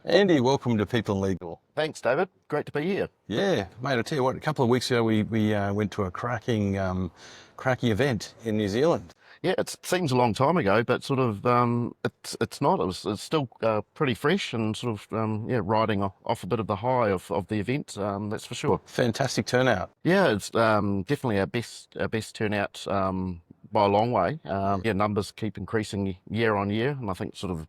Andy, welcome to People in Legal. Thanks, David. Great to be here. Yeah, mate, I tell you what, a couple of weeks ago we went to a cracking event in New Zealand. Yeah, it seems a long time ago, but sort of it's not. It's still pretty fresh and sort of riding off a bit of the high of the event. That's for sure. Fantastic turnout. Yeah, it's definitely our best turnout by a long way. Numbers keep increasing year on year, and I think sort of a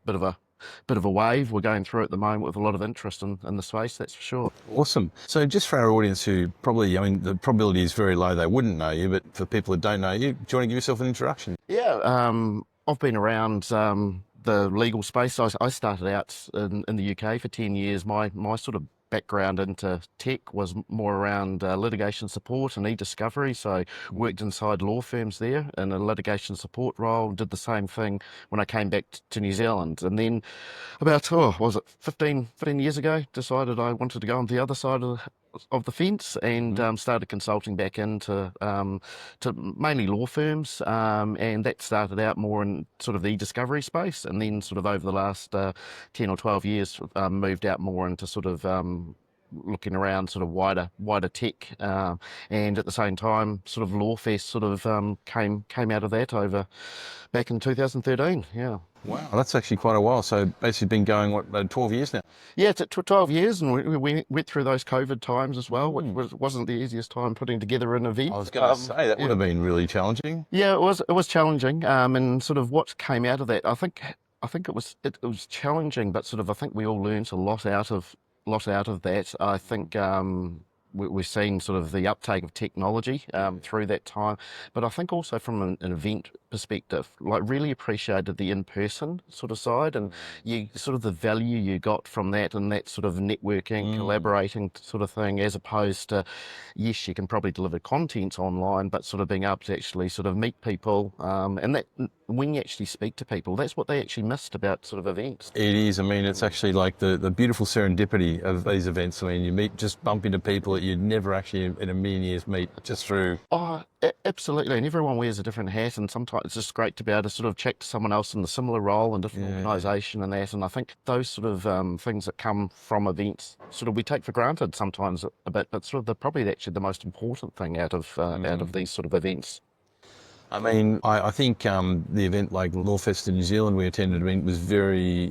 bit of a wave we're going through at the moment with a lot of interest in the space, that's for sure. Awesome. So just for our audience who probably, I mean, the probability is very low they wouldn't know you, but for people who don't know you, do you want to give yourself an introduction? Yeah, I've been around the legal space. I started out in the UK for 10 years. My sort of background into tech was more around litigation support and e-discovery. So worked inside law firms there in a litigation support role, did the same thing when I came back to New Zealand. And then about, 15 years ago, decided I wanted to go on the other side of the fence and started consulting back into to mainly law firms, and that started out more in sort of the e-discovery space, and then sort of over the last 10 or 12 years moved out more into sort of looking around sort of wider tech, and at the same time sort of LawFest sort of came out of that over back in 2013. Yeah. Wow, that's actually quite a while. So basically been going, what, 12 years now? Yeah, it's 12 years, and we went through those COVID times as well, which wasn't the easiest time putting together an event. I was going to say, that would have been really challenging. Yeah, it was challenging, and sort of what came out of that, I think it was challenging, but sort of I think we all learned a lot out of that. I think we've seen sort of the uptake of technology through that time, but I think also from an event perspective, like really appreciated the in-person sort of side, and you sort of the value you got from that, and that sort of networking, collaborating sort of thing, as opposed to, yes, you can probably deliver content online, but sort of being able to actually sort of meet people, and that when you actually speak to people, that's what they actually missed about sort of events. It is. I mean, it's actually like the beautiful serendipity of these events. I mean, you bump into people that you'd never actually in a million years meet just through. Oh, absolutely. And everyone wears a different hat, and sometimes it's just great to be able to sort of chat to someone else in a similar role and different organisation and that. And I think those sort of things that come from events, sort of we take for granted sometimes a bit, but sort of they're probably actually the most important thing out of these sort of events. I mean, I think the event like LawFest in New Zealand we attended, I mean, was very,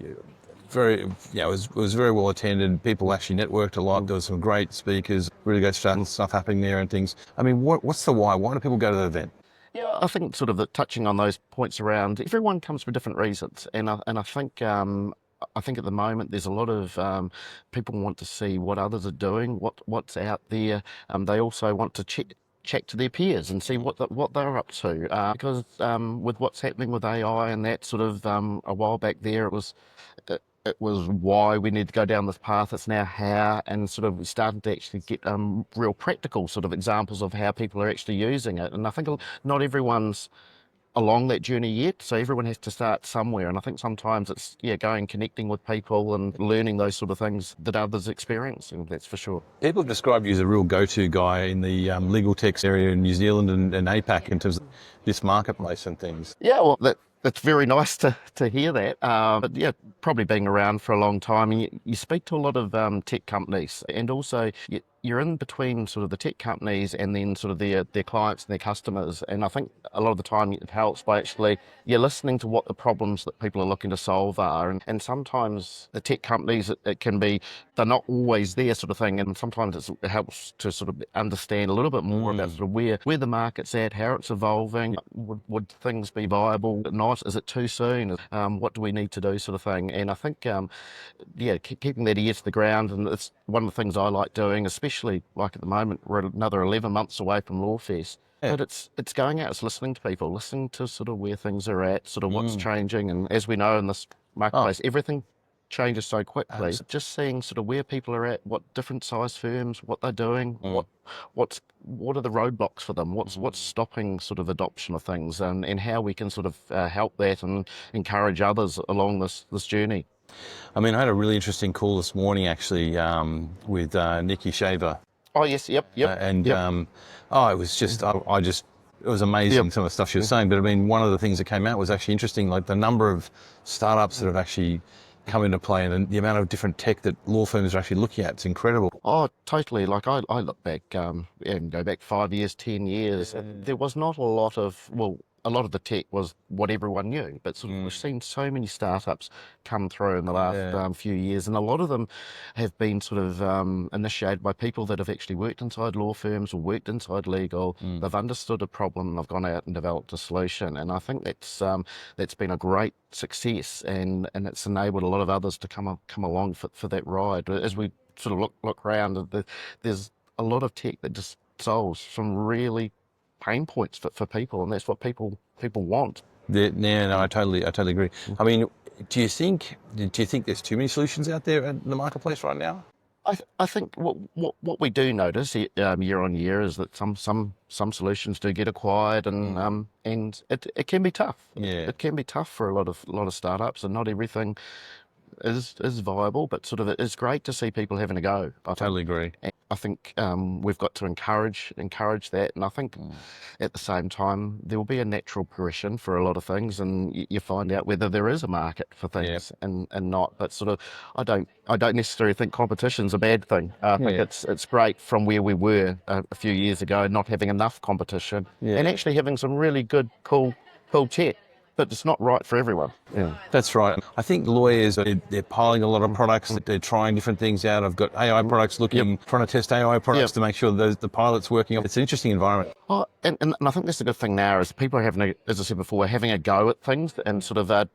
it was very well attended. People actually networked a lot. There were some great speakers, really great stuff happening there and things. I mean, what's the why? Why do people go to the event? Yeah, I think sort of touching on those points around, everyone comes for different reasons, and I think at the moment there's a lot of people want to see what others are doing, what's out there. They also want to check to their peers and see what they're up to, because with what's happening with AI and that sort of a while back there, it was why we need to go down this path. It's now how, and sort of we started to actually get real practical sort of examples of how people are actually using it. And I think not everyone's along that journey yet, so everyone has to start somewhere, and I think sometimes it's connecting with people and learning those sort of things that others experience, and that's for sure. People have described you as a real go-to guy in the legal tech area in New Zealand and APAC in terms of this marketplace and things. Yeah, well, that's very nice to hear that. But yeah, probably being around for a long time, and you speak to a lot of tech companies, and also you're in between sort of the tech companies and then sort of their clients and their customers. And I think a lot of the time it helps by actually you're listening to what the problems that people are looking to solve are. And sometimes the tech companies, it can be, they're not always there sort of thing. And sometimes it helps to sort of understand a little bit more about sort of where the market's at, how it's evolving. Would things be viable? Not? Is it too soon? What do we need to do sort of thing? And I think, keeping that ear to the ground, and it's one of the things I like doing, especially like at the moment, we're another 11 months away from LawFest. Yeah. But it's going out, it's listening to people, listening to sort of where things are at, sort of what's changing. And as we know in this marketplace, everything changes so quickly. Just seeing sort of where people are at, what different size firms, what they're doing, what are the roadblocks for them, what's stopping sort of adoption of things, and how we can sort of help that and encourage others along this journey. I mean, I had a really interesting call this morning actually with 𝗁𝗃𝗃 𝗃𝗄𝗃. Oh yes, yep. It was just, it was amazing some of the stuff she was saying. But I mean, one of the things that came out was actually interesting, like the number of startups that have actually come into play, and the amount of different tech that law firms are actually looking at, it's incredible. Oh, totally. Like I look back, and go back 5 years, 10 years, there was not a lot of, well, a lot of the tech was what everyone knew, but sort of we've seen so many startups come through in the last few years, and a lot of them have been sort of initiated by people that have actually worked inside law firms or worked inside legal. They've understood a problem and they've gone out and developed a solution, and I think that's been a great success, and it's enabled a lot of others to come along for that ride. As we sort of look around, there's a lot of tech that just solves some really pain points for people, and that's what people want. No, I totally agree. I mean, do you think there's too many solutions out there in the marketplace right now? I think what we do notice year on year is that some solutions do get acquired, and it can be tough. Yeah. It can be tough for a lot of startups, and not everything is viable, but sort of it's great to see people having a go. I totally agree. I think we've got to encourage that, and I think at the same time there will be a natural progression for a lot of things, and you find out whether there is a market for things and not. But sort of, I don't necessarily think competition's a bad thing. I think it's great from where we were a few years ago, not having enough competition, and actually having some really good, cool tech. But it's not right for everyone. Yeah, that's right. I think lawyers, they're piling a lot of products. They're trying different things out. I've got AI products trying to test AI products to make sure the pilot's working. It's an interesting environment. Oh, and I think that's the good thing now is people are having, as I said before, having a go at things and sort of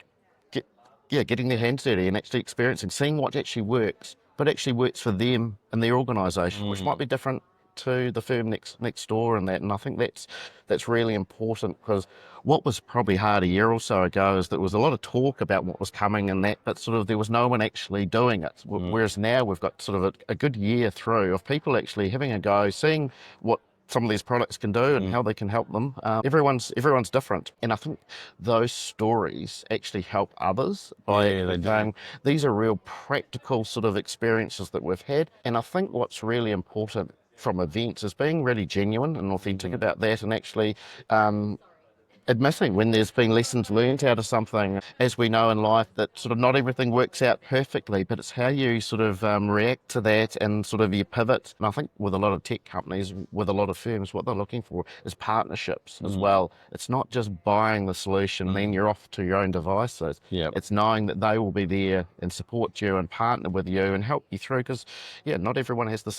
getting their hands dirty and actually experiencing, seeing what actually works, but actually works for them and their organisation, which might be different to the firm next door and that. And I think that's really important, because what was probably hard a year or so ago is there was a lot of talk about what was coming and that, but sort of there was no one actually doing it. Whereas now we've got sort of a good year through of people actually having a go, seeing what some of these products can do and how they can help them. Everyone's different, and I think those stories actually help others by going, these are real practical sort of experiences that we've had. And I think what's really important from events is being really genuine and authentic about that, and actually admitting when there's been lessons learned out of something. As we know in life, that sort of not everything works out perfectly, but it's how you sort of react to that and sort of you pivot. And I think with a lot of tech companies, with a lot of firms, what they're looking for is partnerships as well. It's not just buying the solution and then you're off to your own devices. It's knowing that they will be there and support you and partner with you and help you through, because not everyone has the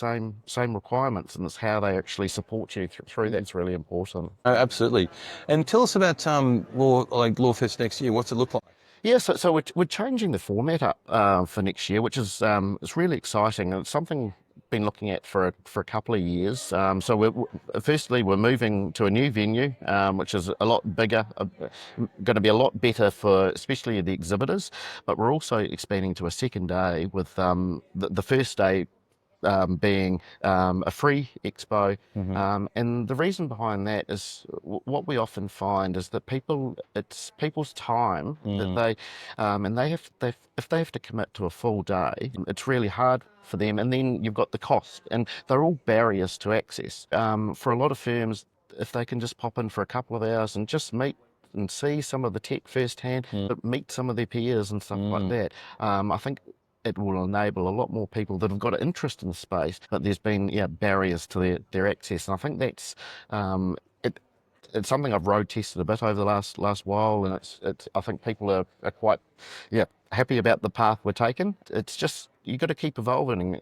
same requirements, and it's how they actually support you through that's really important. Absolutely. And tell us about LawFest next year. What's it look like? Yeah, so we're changing the format up for next year, which is it's really exciting, and it's something we've been looking at for a couple of years. So firstly we're moving to a new venue, which is a lot bigger, going to be a lot better for especially the exhibitors. But we're also expanding to a second day, with the first day being a free expo, and the reason behind that is what we often find is that it's people's time that they and if they have to commit to a full day, it's really hard for them, and then you've got the cost, and they're all barriers to access. For a lot of firms, if they can just pop in for a couple of hours and just meet and see some of the tech firsthand, but meet some of their peers and stuff like that, I think it will enable a lot more people that have got an interest in the space, but there's been barriers to their access. And I think that's it's something I've road tested a bit over the last while, and it's I think people are quite happy about the path we're taking. It's just you've got to keep evolving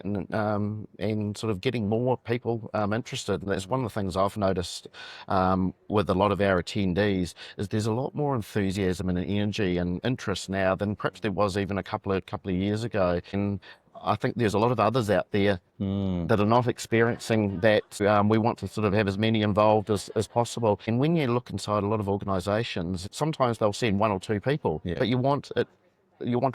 and sort of getting more people interested. And that's one of the things I've noticed with a lot of our attendees is there's a lot more enthusiasm and energy and interest now than perhaps there was even a couple of years ago. And I think there's a lot of others out there that are not experiencing that. We want to sort of have as many involved as possible. And when you look inside a lot of organisations, sometimes they'll send one or two people, but you want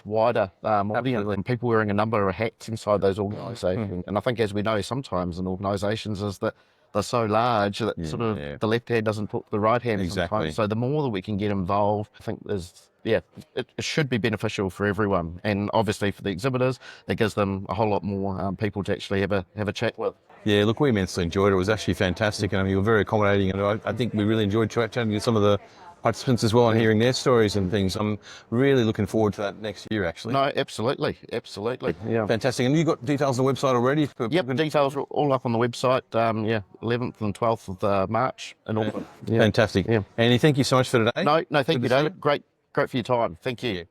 wider audience and people wearing a number of hats inside those organisations. And I think, as we know, sometimes in organisations is that they're so large that sort of the left hand doesn't talk to the right hand. Exactly. So the more that we can get involved, I think it should be beneficial for everyone. And obviously for the exhibitors, it gives them a whole lot more people to actually have a chat with. Yeah, look, we immensely enjoyed it. It was actually fantastic, and I mean, you were very accommodating, and I think we really enjoyed chatting with some of the participants as well and hearing their stories and things. I'm really looking forward to that next year, actually. No, absolutely. Yeah. Fantastic. And you got details on the website already? Yep, details are all up on the website. 11th and 12th of March in Auckland. Fantastic. Yeah. Andy, thank you so much for today. No, thank you, David. Great for your time. Thank you.